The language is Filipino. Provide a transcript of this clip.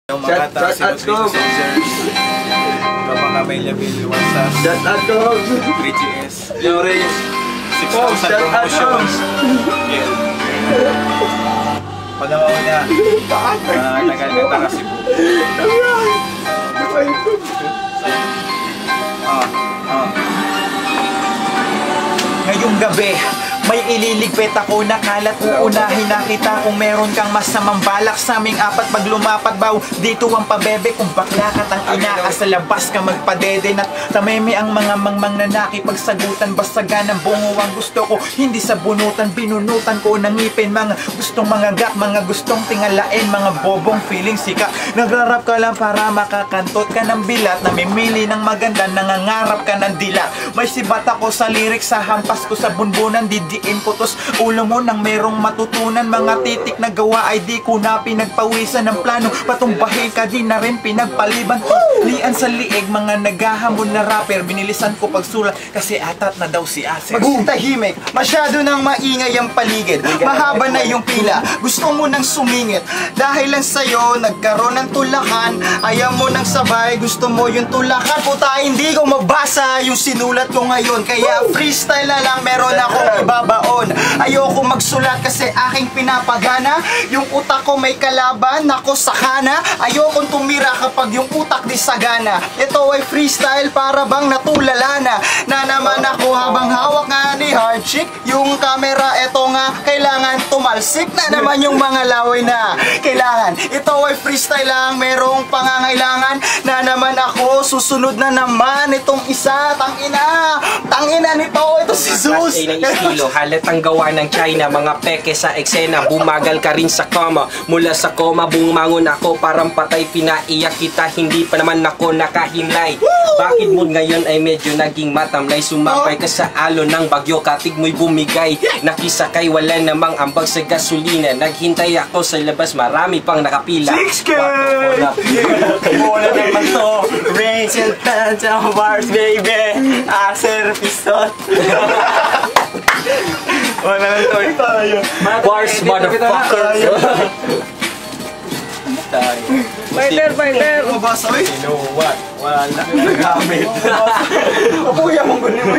Yung mga taas soldiers, Kapag Camellia Bill, WhatsApp, BGS, yung Reyes, 6,000 promotions. Yeah. Panawaw niya, tagal-gata kasi po. Ngayong gabi, may ililigpit ako na kalat. Uunahin na kita kung meron kang masamang balak sa aming apat. Pag lumapat baw, dito ang pabebe. Kung bakla ka tang ina ka sa labas ka magpadede. At tameme ang mga mangmang na nakipagsagutan. Basagan ang bungo ang gusto ko, hindi sa bunutan. Binunutan ko ng ngipin. Mga gustong mga gat, mga gustong tingalain. Mga bobong feeling sika. Nagrarap ka lang para makakantot ka ng bilat. Namimili ng maganda, nangangarap ka ng dilat. May sibat ako sa lyrics, sa hampas ko sa bunbunan. Didiin ko tos ulo mo nang merong matutunan. Mga titik na gawa ay di ko na pinagpawisan ng plano. Patumbahin ka di na rin pinagpaliban. Lian sa liig, mga naghahamon na rapper. Binilisan ko pagsulat kasi atat na daw si Acer. Magtahimik, masyado nang maingay ang paligid. Mahaba na yung pila, gusto mo nang sumingit. Dahil lang sa'yo, nagkaroon ng tulakan. Ayaw mo nang sabay, gusto mo yung tulakan. Puta, hindi ko mabasa yung sinulat ko ngayon. Kaya freestyle na lang, meron akong ibabaon. Ayoko magsulat kasi aking pinapagana. Yung utak ko may kalaban, ako sakana. Ayokong tumira kapag yung utak di sagana. Ito ay freestyle para bang natulala na naman ako habang hawak nga ni hard chick. Yung camera, eto nga, kailangan tumalsik na naman yung mga laway na kailangan. Ito ay freestyle lang, merong pangangailangan na naman ako. Susunod na naman itong isa, tangina nito, ito si Zeus. Estilo, halatang gawa ng China. Mga peke sa eksena, bumagal ka rin sa koma. Mula sa koma, bumangon ako, parang patay. Pinaiyak kita, hindi pa naman ako nakahimlay. Bakit mo ngayon ay medyo naging matamlay? Sumapay ka sa alon ng bagyo, katig mo'y bumigay. Nakisakay, wala namang ambag sa gasolina. Naghintay ako sa labas, marami pang nakapila. 6K! Wala naman to. Rains and tons of bars, baby. Acer Pistot. Wala lang to. Bars, motherfucker. Fighter! Mabasa, You know what? Wala na nagamit. Kapuya mong gunin mo.